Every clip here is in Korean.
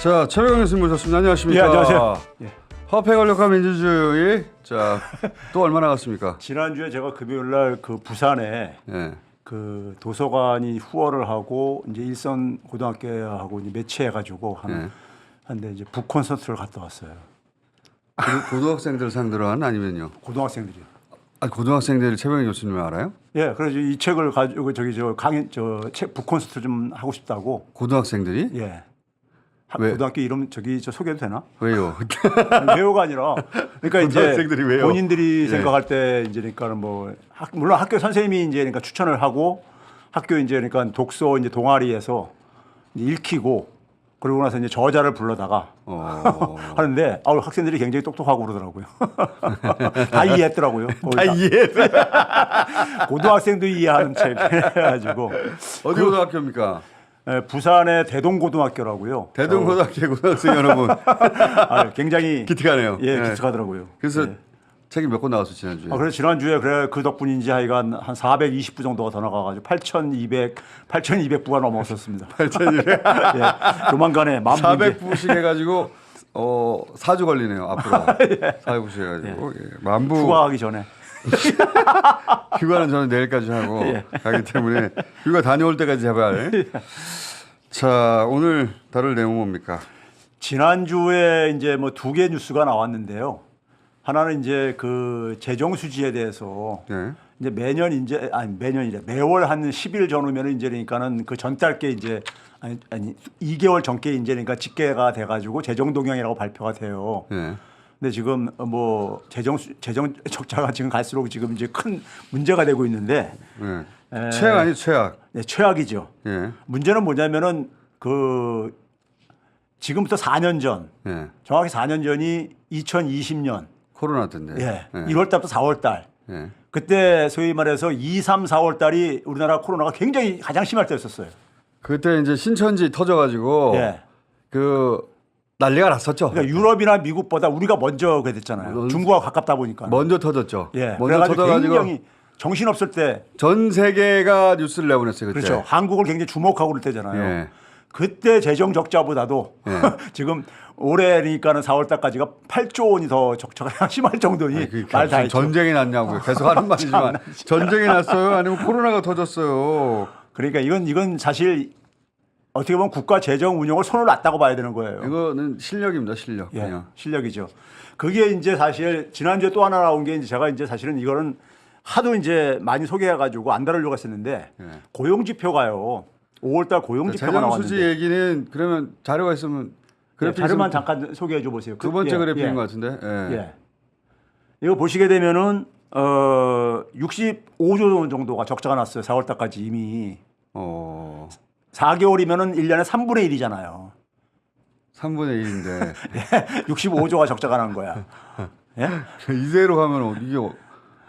자, 최백원 교수님 모셨습니다. 안녕하십니까? 예, 안녕하세요. 예. 화폐 권력과 민주주의. 자, 또 얼마나 갔습니까? 지난주에 제가 금요일 날 그 부산에 예. 그 도서관이 후원을 하고 이제 일선 고등학교하고 이제 매치해 가지고 한데 이제 북 콘서트를 갔다 왔어요. 고등학생들 상대로 한 아니면요? 고등학생들이요. 아, 고등학생들이 최백원 교수님 알아요? 예, 그래서 이 책을 가지고 저기 저 강연 저책 북 콘서트 좀 하고 싶다고. 고등학생들이? 예. 왜? 고등학교 이름 저기 저 소개해도 되나? 왜요? 아니, 왜요가 아니라 그러니까 이제 고등학생들이 왜요? 본인들이 예. 생각할 때 이제 그러니까 뭐 물론 학교 선생님이 이제 그러니까 추천을 하고 학교 이제 그러니까 독서 이제 동아리에서 이제 읽히고 그러고 나서 이제 저자를 불러다가 하는데 학생들이 굉장히 똑똑하고 그러더라고요. 다 이해했더라고요. 다 이해했어요. 고등학생도 이해하는 책 해가지고 어디 고등학교입니까? 예, 부산의 대동고등학교라고요. 대동고등학교 고등학생 여러분. 굉장히 기특하네요. 예, 네. 기특하더라고요. 그래서 예. 책이 몇 권 나왔어 지난주에? 그래서 지난주에 그래 그 덕분인지 하여간 한 420부 정도가 더 나가가지고 8,200부가 넘었었습니다. 8,200. 예, 조만간에 400부씩 해가지고 4주 걸리네요 앞으로. 400부씩 해가지고 만부. 휴가하기 전에. 휴가는 저는 내일까지 하고 예. 가기 때문에 휴가 다녀올 때까지 제발. 자, 오늘 다룰 내용은 뭡니까? 지난주에 이제 뭐 두 개 뉴스가 나왔는데요. 하나는 이제 그 재정 수지에 대해서 네. 이제 매년 이제 매년이래 매월 한 10일 전후면 이제 그러니까는 그 전달께 이제 아니 2개월 전께 이제 그러니까 집계가 돼가지고 재정 동향이라고 발표가 돼요. 네. 근데 지금 뭐 재정 적자가 지금 갈수록 지금 이제 큰 문제가 되고 있는데 네. 최악 아니 최악. 네, 최악이죠. 네. 문제는 뭐냐면은 그 지금부터 4년 전, 정확히 4년 전이 2020년 코로나 때인데. 예, 1월 달부터 4월 달. 네. 그때 소위 말해서 2, 3, 4월 달이 우리나라 코로나가 굉장히 가장 심할 때였었어요. 그때 이제 신천지 터져가지고 예. 그 난리가 났었죠. 그러니까 유럽이나 미국보다 우리가 먼저 그게 됐잖아요. 중국과 가깝다 보니까. 먼저 터졌죠. 예. 먼저 그래가지고 터져가지고 굉장히 정신 없을 때. 전 세계가 뉴스를 내보냈어요 그때. 그렇죠. 한국을 굉장히 주목하고 그럴 때잖아요. 예. 그때 재정 적자보다도 지금 올해니까는 4월 달까지가 8조 원이 더 적자가 심할 정도니 말 다 했죠. 전쟁이 났냐고요. 계속 하는 말이지만 전쟁이 났어요. 아니면 코로나가 터졌어요. 그러니까 이건 사실 어떻게 보면 국가 재정 운영을 손을 놨다고 봐야 되는 거예요. 이거는 실력입니다. 실력. 예, 그냥. 실력이죠. 그게 이제 사실 지난주에 또 하나 나온 게 이제 제가 이제 사실은 이거는 하도 이제 많이 소개해가지고 안 다루려고 했었는데 고용지표가요. 5월달 고용지표가 재정 나왔는데. 수지 얘기는 그러면 자료가 있으면 자료만 잠깐 소개해 줘 보세요. 두 번째 그래픽인 것 같은데. 예. 이거 보시게 되면은 65조 원 정도가 적자가 났어요. 4월 달까지 이미. 4개월이면은 1년에 3분의 1이잖아요. 3분의 1인데. 65조가 적자가 난 거야. 예? 이대로 가면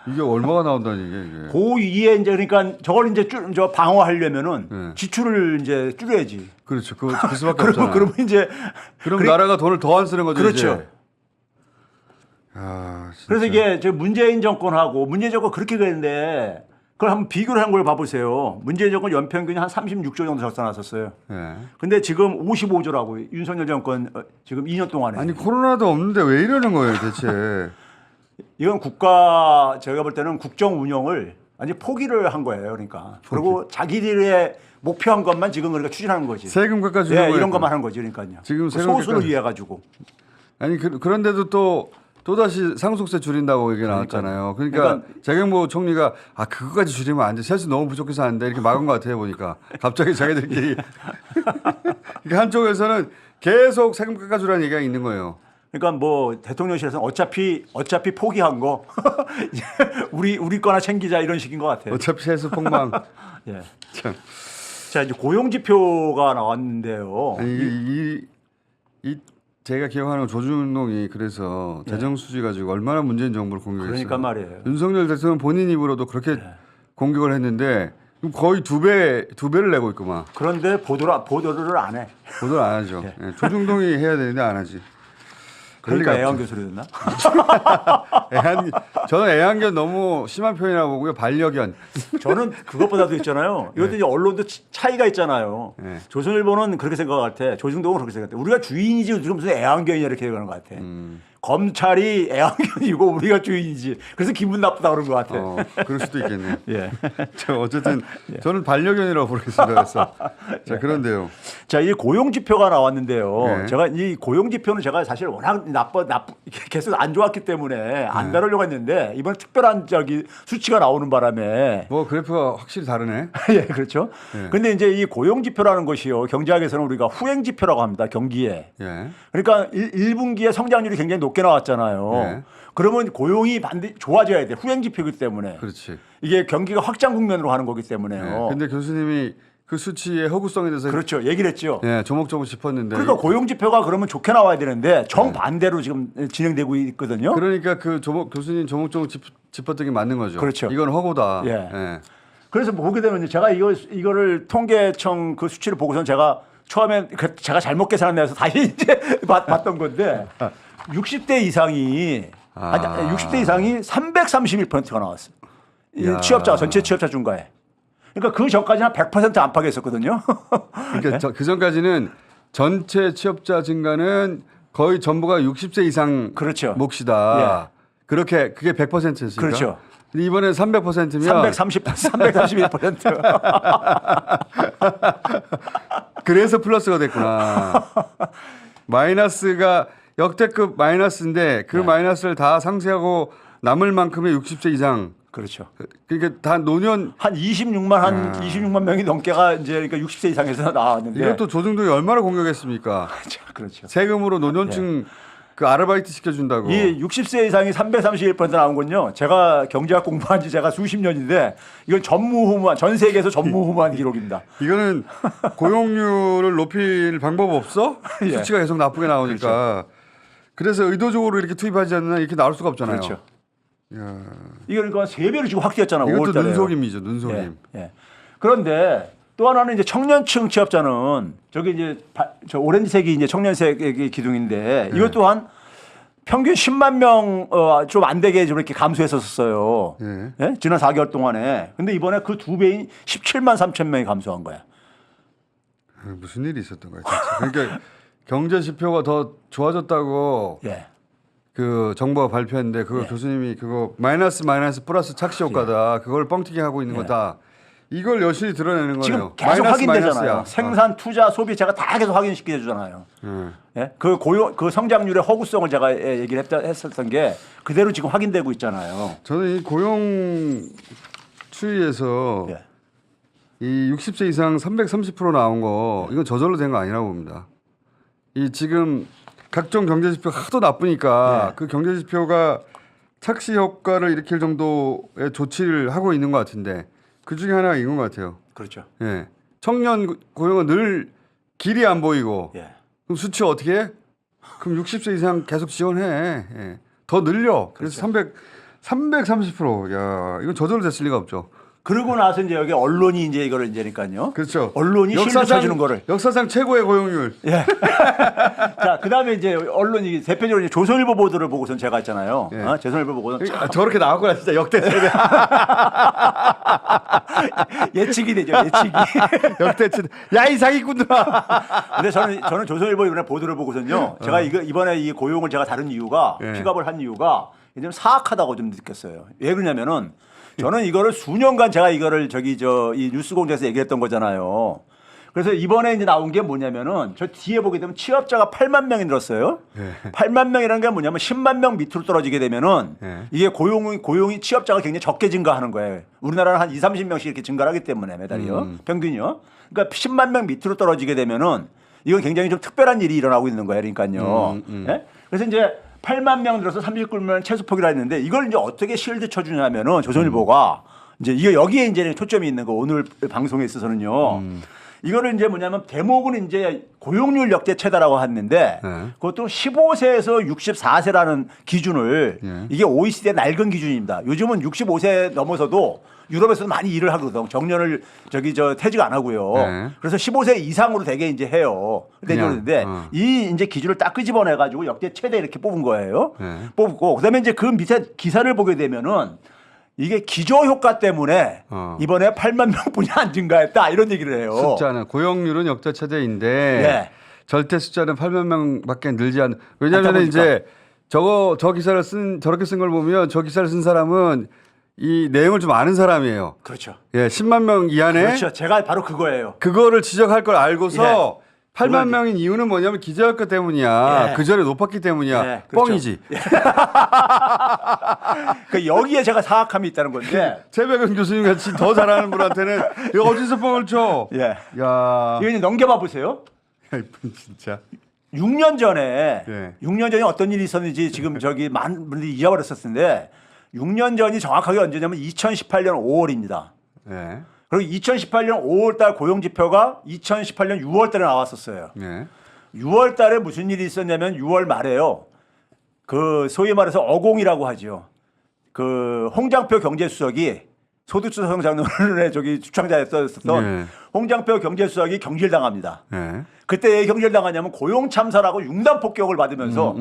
이게 얼마가 나온다는 얘기예요, 이게. 고2에 이제 그러니까 저걸 이제 저 방어하려면은 지출을 이제 줄여야지. 그렇죠. 그 수밖에 없잖아요. 그러면 이제 그럼 나라가 돈을 더 안 쓰는 거죠. 그렇죠. 이제. 아, 그래서 이게 저 문재인 정권하고 문재인 정권 그렇게 그랬는데 그걸 한번 비교를 한 걸 봐보세요. 문재인 정권 연평균이 한 36조 정도 적자 났었어요. 근데 지금 55조라고 윤석열 정권 지금 2년 동안에. 아니 코로나도 없는데 왜 이러는 거예요, 대체? 이건 제가 볼 때는 국정 운영을 완전 포기를 한 거예요. 그러니까. 그리고 자기들의 목표한 것만 지금 그러니까 추진하는 거지. 세금 깎아주는 이런 것만 하는 거지. 그러니까요. 지금 소수를 위해 가지고. 아니 그런데도 또 다시 상속세 줄인다고 얘기 나왔잖아요. 그러니까 재경부 총리가 그거까지 줄이면 안 돼. 세수 너무 부족해서 안 돼. 이렇게 막은 것 같아요 보니까. 갑자기 자기들끼리. 그러니까 한쪽에서는 계속 세금 깎아주라는 얘기가 있는 거예요. 그러니까 뭐 대통령실에서는 어차피 포기한 거 우리 거나 챙기자 이런 식인 것 같아요. 어차피 세수 폭망. 예. 참. 자 이제 고용 지표가 나왔는데요. 아니, 제가 기억하는 조중동이 그래서 재정 수지 가지고 얼마나 문재인 정부를 공격했어요. 그러니까 말이에요. 윤석열 대통령 본인 입으로도 그렇게 공격을 했는데 거의 두 배를 내고 있구만. 그런데 보도를 안 해. 보도를 안 하죠. 조중동이 해야 되는데 안 하지. 그러니까 리가 애완견 소리 듣나? 저는 애완견 너무 심한 표현이라고 보고요. 반려견. 저는 그것보다도 있잖아요. 이것도 이제 언론도 차이가 있잖아요. 네. 조선일보는 그렇게 생각할 때, 조중동은 그렇게 생각할 때, 우리가 주인이지 지금 무슨 애완견이냐 이렇게 얘기하는 것 같아. 검찰이 애완견이고 우리가 주인이지. 그래서 기분 나쁘다 그런 것 같아. 그럴 수도 있겠네요. 예. 어쨌든 저는 반려견이라고 부르겠습니다. 그래서 자 그런데요. 자, 이 고용 지표가 나왔는데요. 네. 제가 이 고용 지표는 제가 사실 워낙 계속 안 좋았기 때문에 안 다루려고 했는데 이번 특별한 수치가 나오는 바람에 뭐 그래프가 확실히 다르네. 예, 그렇죠. 네. 근데 이제 이 고용 지표라는 것이요. 경제학에서는 우리가 후행 지표라고 합니다. 경기에. 예. 그러니까 1분기에 성장률이 굉장히 높게 나왔잖아요. 네. 그러면 고용이 반드시 좋아져야 돼. 후행 지표이기 때문에. 그렇지. 이게 경기가 확장 국면으로 가는 거기 때문에요. 네. 근데 교수님이 그 수치의 허구성에 대해서 그렇죠. 얘기를 했죠. 예, 조목조목 짚었는데. 그러니까 고용 지표가 그러면 좋게 나와야 되는데 정반대로 지금 진행되고 있거든요. 그러니까 그 교수님 조목조목 짚었던 게 맞는 거죠. 그렇죠. 이건 허구다. 예. 예. 그래서 보게 되면 이제 제가 이거를 통계청 그 수치를 보고선 제가 처음에 제가 잘못 계산해서 다시 이제 봤던 건데 60대 이상이 60대 이상이 331%가 나왔어요. 이 야. 취업자 전체 취업자 중과에. 그러니까 그 전까지는 한 100% 안팎이었었거든요. 그러니까 그 전까지는 전체 취업자 증가는 거의 전부가 60세 이상 그렇죠. 몫이다. 그렇게 그게 100%였으니까. 그렇죠. 근데 이번에 300%면 331%. 그래서 플러스가 됐구나. 마이너스가 역대급 마이너스인데 그 마이너스를 다 상쇄하고 남을 만큼의 60세 이상. 그렇죠. 그러니까 다 노년 한 26만 명이 넘게가 이제 그러니까 60세 이상에서 나왔는데 이것도 조중동이 얼마나 공격했습니까? 그렇죠. 세금으로 노년층 그 아르바이트 시켜준다고. 이 60세 이상이 331% 나온 건요. 제가 경제학 공부한 지 제가 수십 년인데 이건 전무후무한 전 세계에서 전무후무한 기록입니다. 이거는 고용률을 높일 방법 없어? 예. 수치가 계속 나쁘게 나오니까. 그래서 의도적으로 이렇게 투입하지 않나 이렇게 나올 수가 없잖아요. 그렇죠. 야. 이거 그러니까 3배로 지금 확 뛰었잖아요. 이것도 5월달에. 눈속임이죠, 눈속임. 예. 그런데 또 하나는 이제 청년층 취업자는 저기 이제 저 오렌지색이 이제 청년색의 기둥인데 이것 또한 평균 10만 명 좀 안 되게 좀 이렇게 감소했었어요. 예? 지난 4개월 동안에. 근데 이번에 그 2배인 17만 3천 명이 감소한 거야. 무슨 일이 있었던 거야, 진짜. 그러니까 경제 지표가 더 좋아졌다고 예. 그 정부가 발표했는데 그거 교수님이 그거 마이너스 플러스 착시 효과다. 그걸 뻥튀기 하고 있는 거다. 이걸 열심히 드러내는 지금 거예요. 계속 확인되잖아요. 마이너스야. 생산, 투자, 소비 제가 다 계속 확인시켜 주잖아요. 예? 그 성장률의 허구성을 제가 얘기를 했었던 게 그대로 지금 확인되고 있잖아요. 저는 이 고용 추이에서 예. 이 60세 이상 330% 나온 거 이건 저절로 된 거 아니라고 봅니다. 이 지금 각종 경제 지표가 하도 나쁘니까 그 경제 지표가 착시 효과를 일으킬 정도의 조치를 하고 있는 것 같은데 그 중에 하나가 이건 것 같아요. 그렇죠. 예. 청년 고용은 늘 길이 안 보이고 예. 그럼 수치 어떻게 해? 그럼 60세 이상 계속 지원해. 예. 더 늘려. 그래서 그렇죠. 330%. 야, 이건 저절로 됐을 리가 없죠. 그러고 나서 이제 여기 언론이 이제 이거를 이제니까요. 그렇죠. 언론이 실드 쳐주는 거를. 역사상 최고의 고용률. 예. 자, 그다음에 이제 언론이 대표적으로 이제 조선일보 보도를 보고선 제가 했잖아요. 예. 조선일보 보고선 저렇게 나왔구나 진짜 역대 최대. 예측이 되죠. 예측이. 역대 최대. 야, 이 사기꾼들아. 근데 저는 조선일보 이번에 보도를 보고선요. 제가 이번에 이 고용을 제가 다룬 이유가 픽업을 한 이유가 좀 사악하다고 좀 느꼈어요. 왜 그러냐면은 저는 이거를 수년간 제가 이거를 이 뉴스공장에서 얘기했던 거잖아요. 그래서 이번에 이제 나온 게 뭐냐면은 저 뒤에 보게 되면 취업자가 8만 명이 늘었어요. 8만 명이라는 게 뭐냐면 10만 명 밑으로 떨어지게 되면은 이게 고용이 취업자가 굉장히 적게 증가하는 거예요. 우리나라는 한 30명씩 이렇게 증가를 하기 때문에 매달이요. 평균이요. 그러니까 10만 명 밑으로 떨어지게 되면은 이건 굉장히 좀 특별한 일이 일어나고 있는 거예요. 그러니까요. 예? 그래서 이제 8만 명 들어서 39만 최소폭이라 했는데 이걸 이제 어떻게 실드 쳐주냐면은 조선일보가 이제 이게 여기에 이제 초점이 있는 거 오늘 방송에 있어서는요. 이거를 이제 뭐냐면 대목은 이제 고용률 역대 최다라고 했는데 네. 그것도 15세에서 64세라는 기준을 이게 OECD의 낡은 기준입니다. 요즘은 65세 넘어서도 유럽에서도 많이 일을 하거든. 정년을 퇴직 안 하고요. 네. 그래서 15세 이상으로 되게 이제 해요. 그런데 이 이제 기준을 딱 끄집어내 가지고 역대 최대 이렇게 뽑은 거예요. 네. 뽑고 그다음에 이제 그 밑에 기사를 보게 되면은 이게 기저 효과 때문에 이번에 8만 명뿐이 안 증가했다 이런 얘기를 해요. 숫자는 고용률은 역대 최대인데 네. 절대 숫자는 8만 명밖에 늘지 않는. 왜냐하면 이제 저 기사를 저렇게 쓴 걸 보면 저 기사를 쓴 사람은 이 내용을 좀 아는 사람이에요. 그렇죠. 예, 10만 명 이하네. 그렇죠. 제가 바로 그거예요. 그거를 지적할 걸 알고서 8만 그거지. 명인 이유는 뭐냐면 기저효과 때문이야. 예. 그 전에 높았기 때문이야. 예, 그렇죠. 뻥이지. 그 여기에 제가 사악함이 있다는 건데. 최백은 교수님 같이 더 잘하는 분한테는 이거 어디서 뻥을 쳐? 예. 야, 이거 이제 넘겨봐 보세요. 이분 진짜. 6년 전에 예. 6년 전에 어떤 일이 있었는지 지금 많은 분들이 잊어버렸을 텐데 6년 전이 정확하게 언제냐면 2018년 5월입니다. 예. 그리고 2018년 5월 달 고용 지표가 2018년 6월 달에 나왔었어요. 예. 6월 달에 무슨 일이 있었냐면 6월 말에요. 그 소위 말해서 어공이라고 하죠. 그 홍장표 경제수석이 소득주성 장로의 주창자였던 네. 홍장표 경제수석이 경질당합니다. 예. 그때 왜 경질당하냐면 고용 참사라고 융단 폭격을 받으면서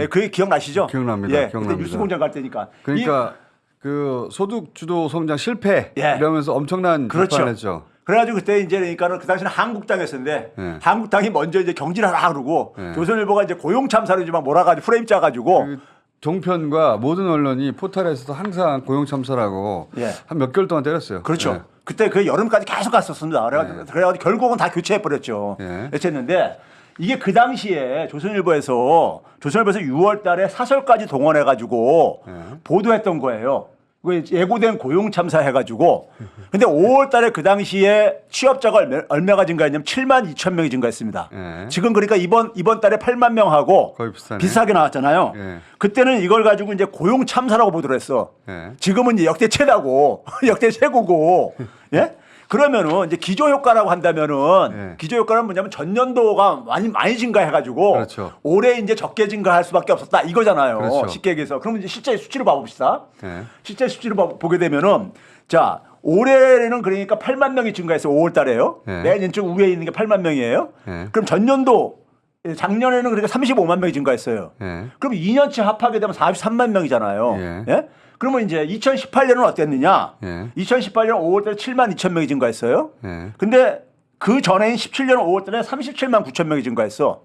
예, 그게 기억나시죠? 기억납니다. 예, 기억납니다. 그때 뉴스공장 갈 때니까. 그러니까 그 소득 주도 성장 실패 예. 이러면서 엄청난 그렇죠. 비판을 했죠. 그래가지고 그때 이제 그러니까는 그 당시는 한국당이었는데 네. 한국당이 먼저 이제 경질하라 그러고 네. 조선일보가 이제 고용 참사로 이제 막 몰아가지고 프레임 짜가지고 그 종편과 모든 언론이 포털에서도 항상 고용 참사라고 예. 한 몇 개월 동안 때렸어요. 그렇죠. 예. 그때 그 여름까지 계속 갔었습니다. 그래가지고 결국은 다 교체해 버렸죠. 네. 교체했는데 이게 그 당시에 조선일보에서 6월달에 사설까지 동원해가지고 보도했던 거예요. 그 예고된 고용 참사 해가지고. 근데 5월달에 그 당시에 취업자가 얼마가 증가했냐면 7만 2천 명이 증가했습니다. 네. 지금 그러니까 이번 달에 8만 명하고 거의 비슷하네. 비슷하게 나왔잖아요. 네. 그때는 이걸 가지고 이제 고용 참사라고 보도를 했어. 네. 지금은 이제 역대 최다고 역대 최고고 예? 그러면은 이제 기저 효과라고 한다면은 네. 기저 효과는 뭐냐면 전년도가 많이 증가해가지고 그렇죠. 올해 이제 적게 증가할 수밖에 없었다 이거잖아요. 그렇죠. 쉽게 얘기해서 그러면 이제 실제 수치를 봐봅시다. 네. 실제 수치를 보게 되면은 자 올해는 그러니까 8만 명이 증가했어요. 5월달에요. 네. 맨 왼쪽 위에 있는 게 8만 명이에요. 네. 그럼 전년도 작년에는 그러니까 35만 명이 증가했어요. 네. 그럼 2년치 합하게 되면 43만 명이잖아요. 예. 예? 그러면 이제 2018년은 어땠느냐? 예. 2018년 5월달에 7만 2천 명이 증가했어요. 예. 근데 그 전에인 17년 5월달에 37만 9천 명이 증가했어.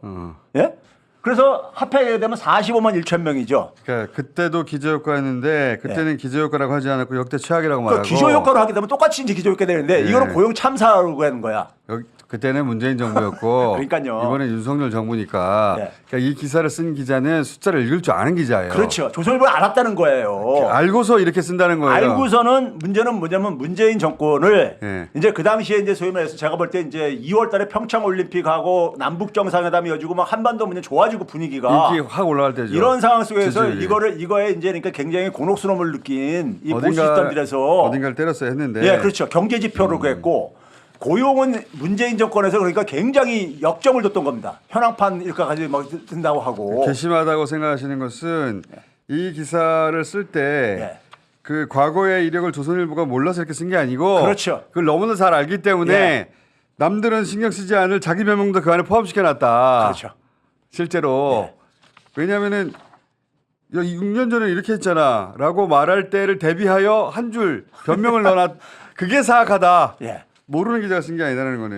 예? 그래서 합하게 되면 45만 1천 명이죠. 그러니까 그때도 기저효과였는데 그때는 기저효과라고 하지 않았고 역대 최악이라고 그러니까 말하고. 기저 효과로 하게 되면 똑같이 이제 기저 효과 되는데 예. 이거는 고용 참사라고 하는 거야. 그때는 문재인 정부였고 그러니까요. 이번엔 윤석열 정부니까 네. 그러니까 이 기사를 쓴 기자는 숫자를 읽을 줄 아는 기자예요. 그렇죠. 조선일보는 알았다는 거예요. 알고서 이렇게 쓴다는 거예요. 알고서는 문제는 뭐냐면 문재인 정권을 예. 이제 그 당시에 이제 소위 말해서 제가 볼 때 이제 2월 달에 평창 올림픽하고 남북 정상회담이 이어지고 막 한반도 문제 좋아지고 분위기가 인기 확 올라갈 때죠. 이런 상황 속에서 지지율이. 이거에 이제 그러니까 굉장히 곤혹스러움을 느낀 이 보수 집단들에서 어딘가를 때렸어야 했는데. 예, 그렇죠. 경제 지표로 그랬고 고용은 문재인 정권에서 그러니까 굉장히 역점을 뒀던 겁니다. 현황판 일까 가지고 막 든다고 하고. 괘씸하다고 생각하시는 것은 이 기사를 쓸 때 그 예. 과거의 이력을 조선일보가 몰라서 이렇게 쓴 게 아니고 그렇죠. 그걸 너무나 잘 알기 때문에 예. 남들은 신경 쓰지 않을 자기 변명도 그 안에 포함시켜놨다. 그렇죠. 실제로. 예. 왜냐하면은 야, 6년 전에 이렇게 했잖아 라고 말할 때를 대비하여 한 줄 변명을 넣어놨. 그게 사악하다. 예. 모르는 기자가 쓴 게 아니라는 거네.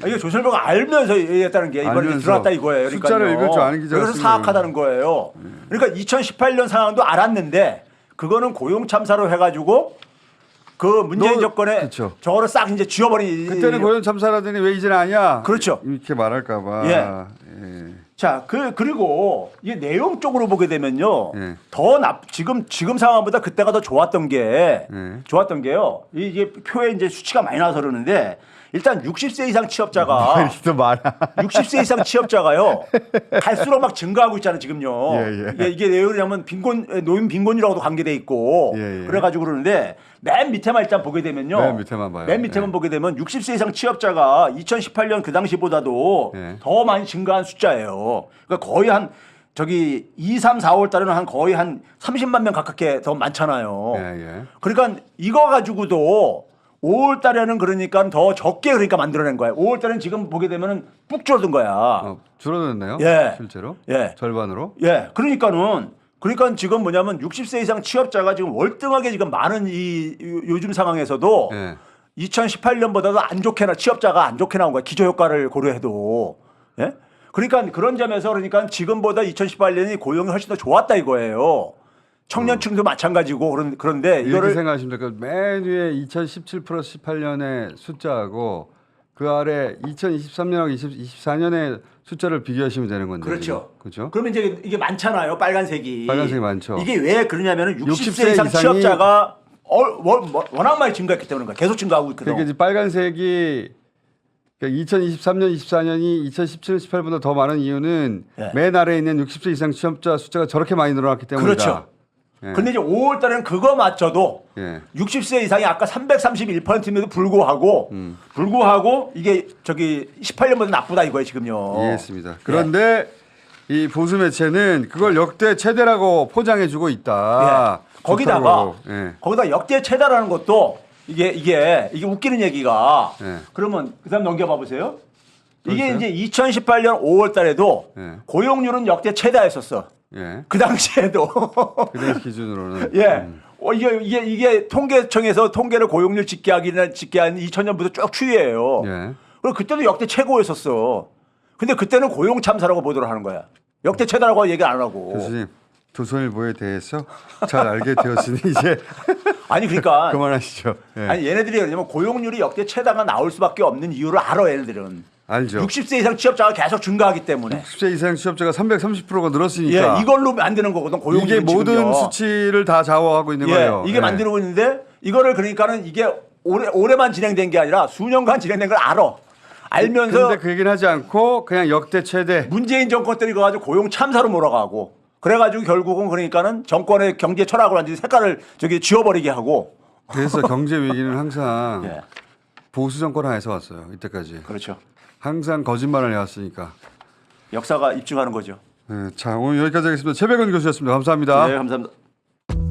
예. 이게 조선일보가 알면서 얘기했다는 게 이번에 알면서 드러났다 이거예요. 그러니까요. 숫자를 읽을 줄 아는 기자가 그래서 쓴 사악하다는 거예요. 그러니까 2018년 상황도 알았는데 그거는 고용 참사로 해가지고 그 문재인 정권에 그쵸. 저거를 싹 이제 쥐어버린. 그때는 고용 참사라더니 왜 이제는 아니야? 그렇죠. 이렇게 말할까봐. 예. 예. 자, 그리고 이 내용 쪽으로 보게 되면요. 예. 지금 상황보다 그때가 더 좋았던 게 예. 좋았던 게요. 이게 표에 이제 수치가 많이 나와서 그러는데 일단 60세 이상 취업자가 또 많아. 60세 이상 취업자가요 갈수록 막 증가하고 있잖아요 지금요. 예. 이게 왜 그러냐면 노인 빈곤율하고도 관계돼 있고 예. 그래가지고 그러는데 맨 밑에만 일단 보게 되면요. 맨 밑에만 봐요. 맨 밑에만 예. 보게 되면 60세 이상 취업자가 2018년 그 당시보다도 예. 더 많이 증가한 숫자예요. 그러니까 거의 한 저기 2, 3, 4월 달에는 한 거의 한 30만 명 가깝게 더 많잖아요. 예. 그러니까 이거 가지고도 5월 달에는 그러니까 더 적게 그러니까 만들어낸 거야. 5월 달에는 지금 보게 되면은 뚝 줄어든 거야. 줄어들었네요. 예. 실제로. 예. 절반으로. 예. 그러니까 지금 뭐냐면 60세 이상 취업자가 지금 월등하게 지금 많은 요즘 상황에서도 예. 2018년보다도 안 좋게 취업자가 안 좋게 나온 거야. 기저 효과를 고려해도. 예? 그러니까 그런 점에서 그러니까 지금보다 2018년이 고용이 훨씬 더 좋았다 이거예요. 청년층도 마찬가지고 그런데 이렇게 이거를 생각하시면 될까요? 맨 위에 2017 플러스 18년의 숫자하고 그 아래 2023년하고 2024년의 숫자를 비교하시면 되는 건데. 그렇죠. 그렇죠. 그러면 이제 이게 많잖아요. 빨간색이. 빨간색이 많죠. 이게 왜 그러냐면은 60세 60세 이상 이상이 취업자가 워낙 많이 증가했기 때문에 그런 거야. 계속 증가하고 있거든. 그러니까 이제 빨간색이 2023년, 24년이 2017, 18보다 더 많은 이유는 예. 맨 아래에 있는 60세 이상 취업자 숫자가 저렇게 많이 늘어났기 때문이다. 그렇죠. 예. 근데 이제 5월 달에는 그거 맞춰도 예. 60세 이상이 아까 331%임에도 불구하고 이게 저기 18년보다 나쁘다 이거예요, 지금요. 이해했습니다. 그런데 이 보수 매체는 그걸 역대 최대라고 포장해주고 있다. 예. 거기다가 예. 역대 최다라는 것도 이게 웃기는 얘기가 예. 그러면 그다음 넘겨봐 보세요. 이게 그렇죠. 이제 2018년 5월 달에도 예. 고용률은 역대 최다였었어. 예. 그 당시에도. 그 당시 기준으로는. 예. 이게 통계청에서 통계를 고용률 집계 한 2000년부터 쭉 추이해요. 예. 그리고 그때도 역대 최고였었어. 근데 그때는 고용 참사라고 보도를 하는 거야. 역대 최다라고 얘기 안 하고. 교수님, 조선일보에 대해서 잘 알게 되었으니 이제 아니 그러니까 그만하시죠. 예. 아니 얘네들이 그러냐면 고용률이 역대 최다가 나올 수밖에 없는 이유를 알아 얘네들은. 알죠. 60세 이상 취업자가 계속 증가하기 때문에. 60세 이상 취업자가 330%가 늘었으니까. 예, 이걸로 만드는 거거든. 고용률이 이게 모든 지금요. 수치를 다 좌우하고 있는 예, 거예요. 이게 예. 만들고 있는데 이거를 그러니까는 이게 올해만 진행된 게 아니라 수년간 진행된 걸 알아. 알면서 그런데 그 얘기는 하지 않고 그냥 역대 최대. 문재인 정권 때 이거 가지고 고용 참사로 몰아가고 그래가지고 결국은 그러니까는 정권의 경제 철학을 완전히 색깔을 지워버리게 하고. 그래서 경제 위기는 항상 예. 보수 정권 하에서 왔어요. 이때까지. 그렇죠. 항상 거짓말을 해왔으니까. 역사가 입증하는 거죠. 자, 오늘 여기까지 하겠습니다. 최백은 교수였습니다. 감사합니다. 네, 감사합니다.